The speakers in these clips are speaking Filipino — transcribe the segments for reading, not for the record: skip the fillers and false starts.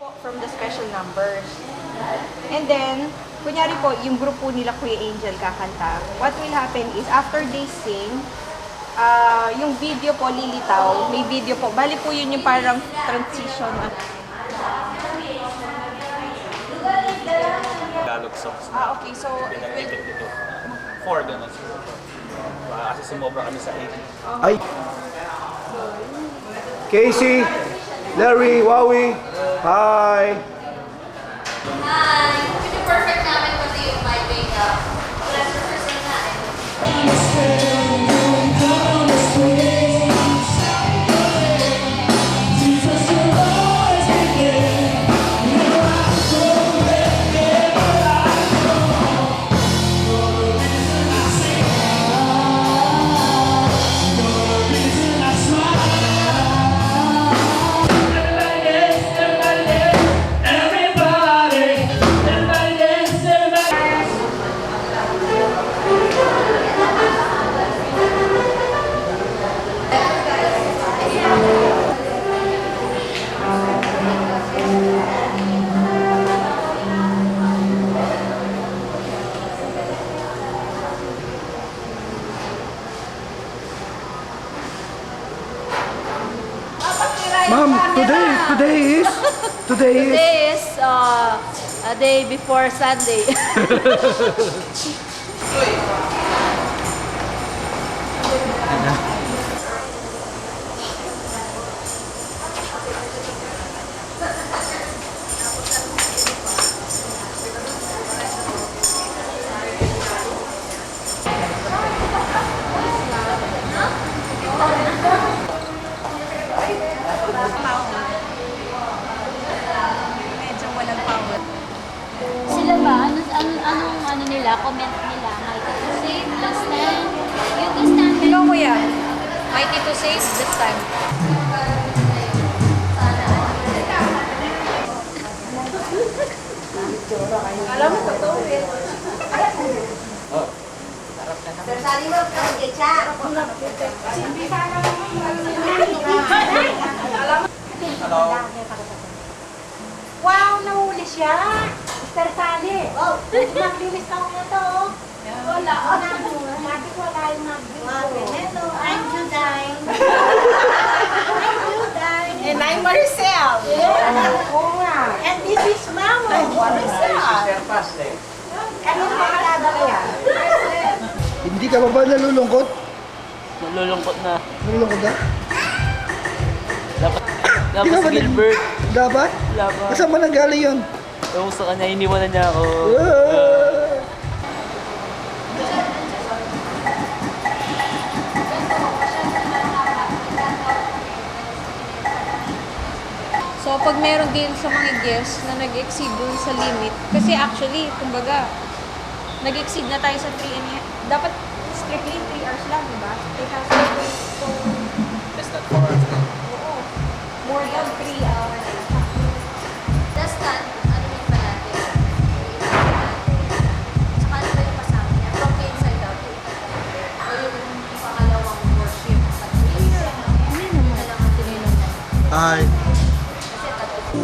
From the special numbers. And then, kunyari po, yung grupo nila Kuya Angel kakanta. What will happen is, after they sing, yung video po lilitaw, may video po. Bali po yun yung parang transition. Tagalog songs na Okay, so it will... pinag-edit ito. 4 ganun. Kasi sumobra kami sa 8. Ay! Casey, Larry, Wowie, hi! Hi! Hindi perfect namin kasi yung my makeup. Wala sa person na eh. Ma'am, today is Today is a day before Sunday. Medyo walang power. Sila ba? Anong nila? Comment nila? Mighty to save this time. Yung this time. Ikaw kuya, mighty to save this time. Alam mo, totoo eh. Wow, nahuli siya! Mr. Sally! Oh, maglinis ka na to, oh. Wala. Bakit wala yung maglinis? I'm Juday. I'm Juday. And I'm Maricel. Oo nga. And this is Mamo. Maricel. Anong makalada kaya? Hindi ka pa ba nalulungkot? Nalulungkot na. Nalulungkot na? Dapat si Gilbert. Dapat? Laban. Kasama nang galing yun? Ewan ko sa kanya, iniwanan niya ako. So, pag meron din sa mga guests na nag-exceed dun sa limit, kasi actually, kumbaga, nag-exceed na tayo sa 3 and dapat strictly 3 hours lang, di ba? It has to be so... Less than 4 hours lang. Oo. More than 3 hours. Last time, ano yung palate? Tsaka ano ba yung kasama niya? From the inside out. O yung pangalawang worship. Ito lang ang tinanong niya. Hi. Kasi tatlo.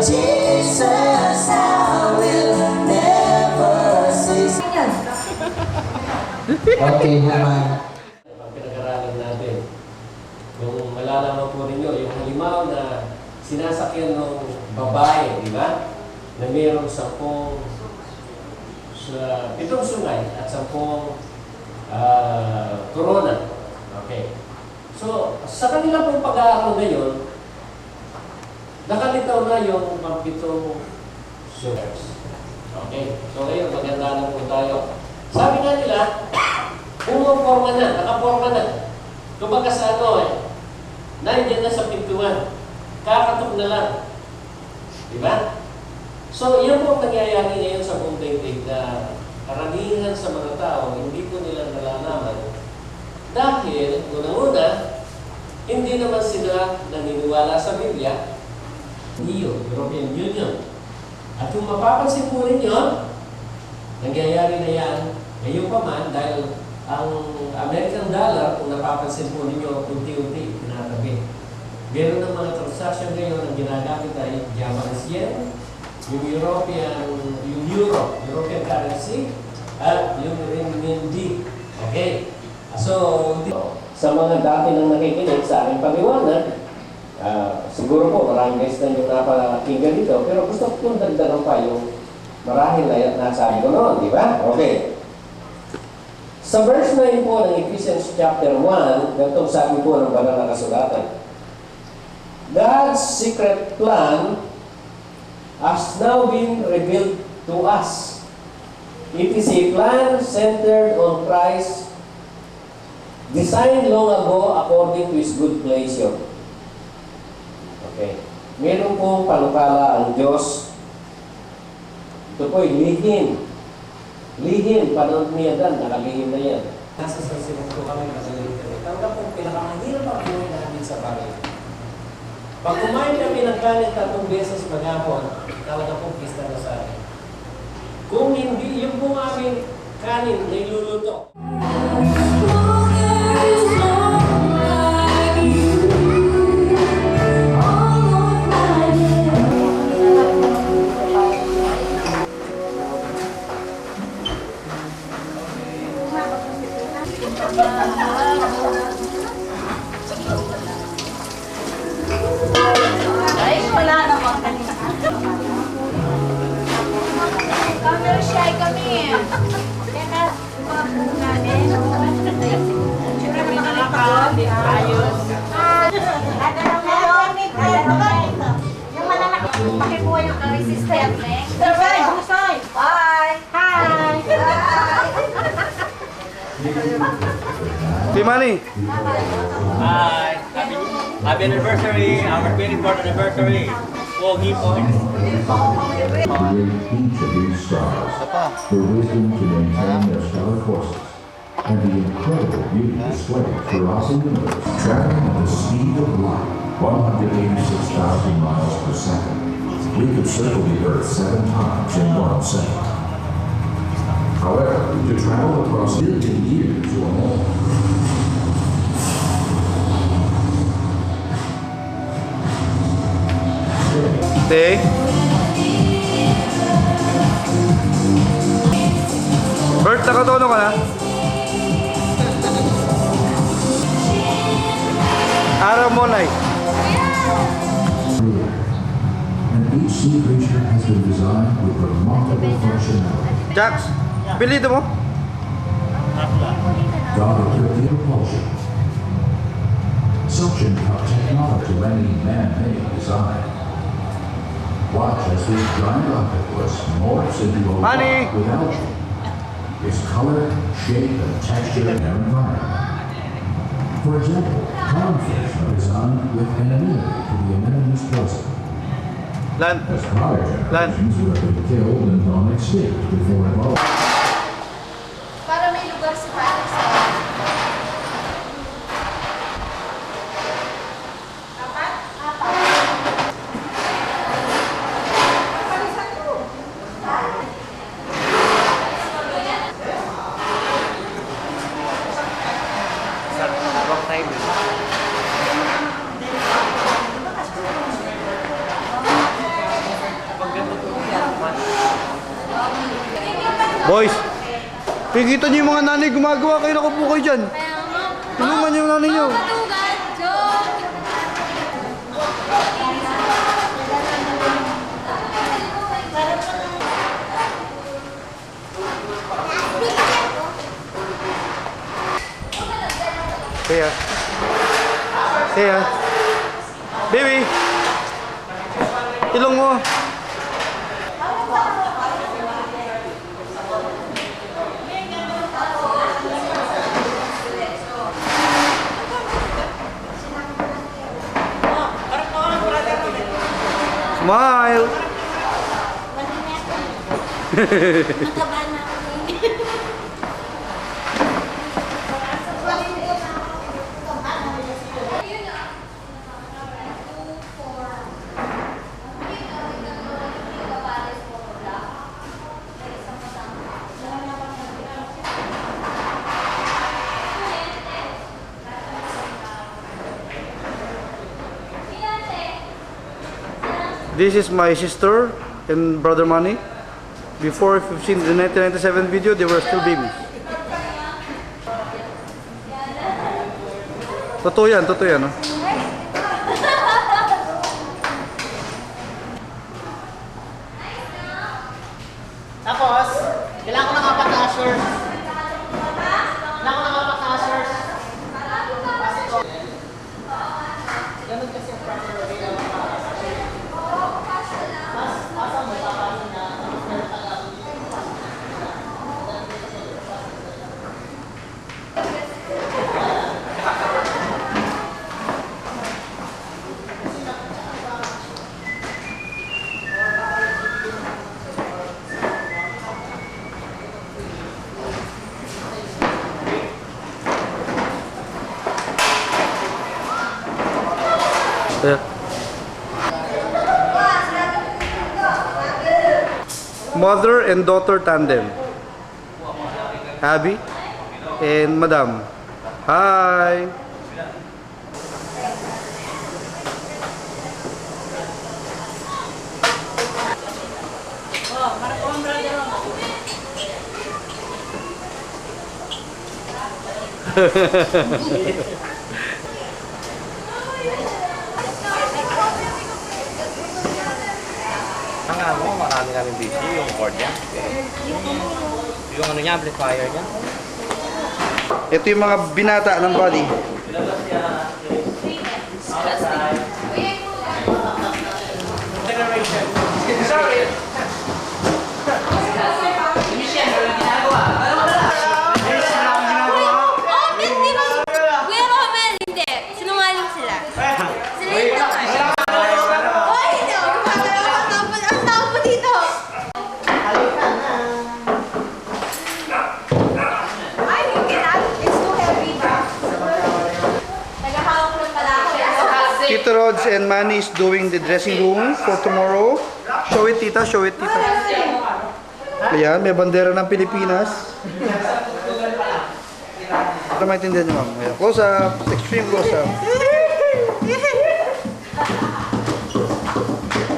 Jesus, I will never cease. Okay naman. Ang pinag-aralan natin. Kung malalaman po ninyo, yung halimaw na sinasakyan ng babae, di ba? Na mayroong 10 sa 7 sungay at 10 corona. Okay. So, sa kanila pong pag-aaral ngayon, nakalitaw na yung 7 sugars. Okay. So, ngayon, maganda na po tayo. Sabi nga nila, pumuporma na, nakaporma na. Kumbaga sa nandiyan na sa pintuan. Kakatok na lang. Diba? So, yan po ang nangyayari ngayon sa buong daigdig na karamihan sa mga tao, hindi ko nila nalalaman. Dahil, unang-una, hindi naman sila naniniwala sa Biblia, EU, European Union. At kung mapapansin po ninyo, nangyayari na yan ngayon pa man dahil ang American dollar, kung napapansin po ninyo, unti-unti tinatabi. Meron ng mga transaction ngayon ang ginagamit ay Japanese yen, yung European currency, at yung renminbi. Okay. So, sa mga dati nang nakikinig sa aking paliwanag, siguro po maraming guys na yung napakinggan dito, pero gusto ko kong dagdagan pa yung marahil na nasabi ko noon, di ba? Okay. Sa verse 9 po ng Ephesians chapter 1, ganitong sabi po ng banal na kasulatan, God's secret plan has now been revealed to us. It is a plan centered on Christ, designed long ago according to His good pleasure. Okay. Meron pong panukala ang Diyos. Ito po'y lihim. Lihim, panahon niya dan, nakalihim na yan. Nasa sasibong po kami magaling kami. Talaga pong pinakamahirap ang buhay namin sa bahay. Pag kumain kami ng kanin 3 beses maghapon, talaga pong pista na sa akin. Kung hindi, yung pong aming kanin na iluluto. Ay, wala naman kanina. Camera shy kami eh. Kaya na, mga po namin. Siyempre naman kami ayos. Ada naman. Yung malalaki. Pakibuha yung resistant eh. Bye! Bye! Hi! Timani. Hi! Happy anniversary! Our 24th anniversary! Pogi po! Create each of these stars, the wisdom to maintain their stellar courses, and the incredible beauty displayed throughout the universe, traveling at the speed of light, 186,000 miles per second. We could circle the Earth 7 times in 1 second. However, to travel across a billion years or more, Te. Bert, nakatono ka na? Araw mo, Nay. and each sea creature has been designed with remarkable functionality. Jax, pilito mo? God equipped with propulsion, suction cup technology, any man-made design. Watch as this giant octopus morphs into a Honey. rock with algae. Its color, shape, and texture in their environment. For example, clownfish are designed with anonymity to the anemone's poison. Lan. As prior generations who have been killed and gone extinct before evolving. Para may lugar si Patrick sa Boys, nakikita niyo yung mga nanay gumagawa, kayo nakupo kayo dyan. Kaya nga. Tulungan niyo yung nanay niyo. Matugan. Joke. Kaya. Kaya. Baby. Ilong mo. Smile. Nakabahan na ako. This is my sister and brother Manny. Before, if you've seen the 1997 video, they were still babies. Totoo yan, no? Tapos, kailangan ko ng apat na ushers. Kailangan ko ng apat na ushers. Ganun kasi ang proper way ng Yeah. Mother and daughter tandem. Abby and Madam. Hi. Ang mo, marami namin busy yung board niya. Yung ano niya, amplifier niya. Ito yung mga binata ng body. Kuya Romel, hindi. Sinungaling sila. Sila yung tama. Hoy, hindi ako gumagalaw. Ang tapo dito. Ay, you cannot. It's too heavy. Nagahawak lang pala ako. Tito Rods and Manny is doing the dressing room for tomorrow. Show it, tita. Show it, tita. Ayan, may bandera ng Pilipinas. Para maintindihan niyo, ma'am. Ayan, close up. Extreme close up.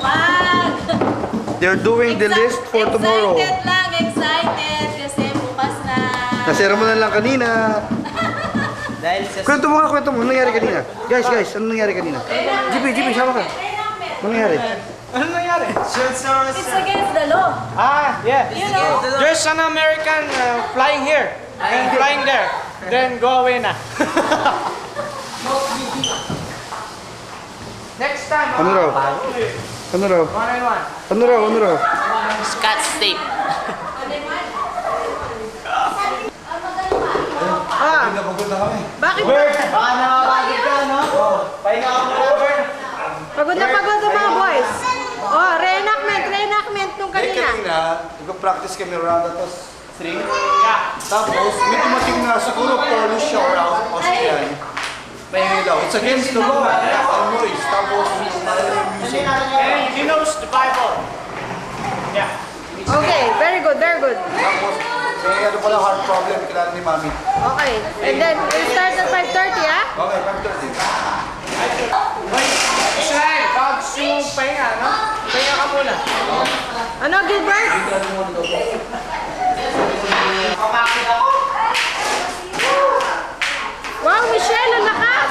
Wag! They're doing the list for tomorrow. Excited lang, excited. Kasi bukas na. Nasira mo na lang kanina. Dahil sa Kwento mo nga, kwento mo. Anong nangyari kanina? Guys, anong nangyari kanina? GP, sama ka. Anong nangyari? ano nangyari? It's against the law. Yeah. You know? There's an American flying here and flying there. Then go away na. Next time. Ano raw? Ano raw? One-on-one. Ano raw? Scotch tape. Bakit? Bird, baka nakakagod ka, no? Pahinga ka muna, Bird. Pagod na pagod ang mga boys. Oh, reenactment nung kanina. nag-practice kami around the string. Tapos, may tumating na siguro Polish siya or Austrian. Pahingi daw. It's against the law. Ang noise. Tapos, music. And he knows the Bible. Yeah. Okay, very good. Tapos, may ano pala heart problem. Kailangan ni Mami. Okay, and then we'll start at 5:30, ah? Okay, 5:30. Israel, bago mo pahinga, no? Pahinga ka muna. Ano, Gilbert? Wow, Michelle, ang lakas!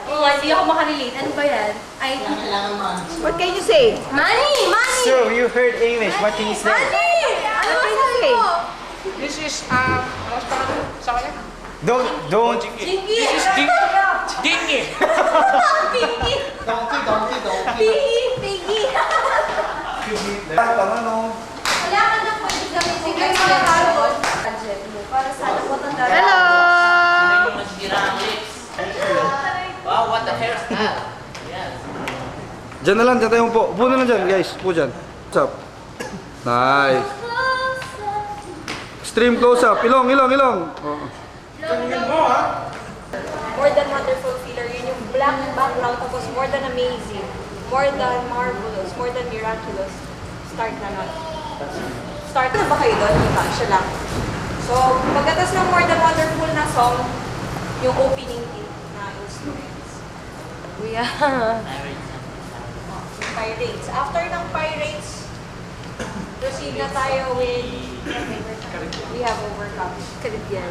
Oo, hindi ako makarelate. Ano ba yan? Ay, What can you say? money! Money! So, you heard English. What can you say? Money! Ano ba sabi mo? This is, ano sa kanya? Don't. Jinky! Dingy! Piggy! Piggy! Piggy! Ano? Wala ka na pwede gamitin yung mga carbon. Budget mo. Para sana matanda. Hello! Wow, what the hairstyle. Diyan na lang, diyan tayo po. Upo na lang dyan, guys. Upo dyan. What's up? Nice. Extreme close-up. Ilong. Oh. More than wonderful filler, yun yung black background, tapos more than amazing, more than marvelous, more than miraculous. Start na nun. Start na ba kayo doon? Diba? Siya lang. So, pagkatas ng more than wonderful na song, yung opening hit na instruments. Yeah. Pirates. After ng Pirates, proceed na tayo with We Have Overcome. Caribbean.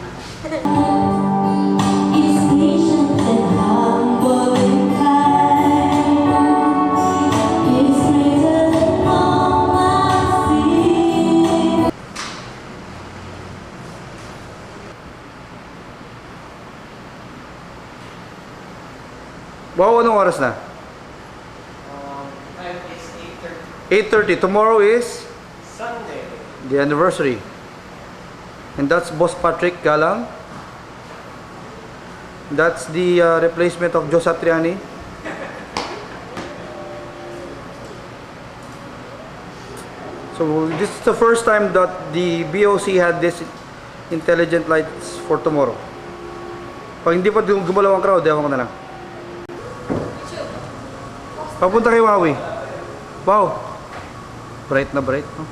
Is patient and humble and kind. Is greater than all I see. Wow, anong oras na? 8:30. Tomorrow is? Sunday. The anniversary. And that's Boss Patrick Galang. That's the replacement of Joe Satriani. So this is the first time that the BOC had this intelligent lights for tomorrow. Pag hindi pa gumalaw ang crowd, ewan ko na lang. Papunta kay Wawi. Wow. Bright na bright, no?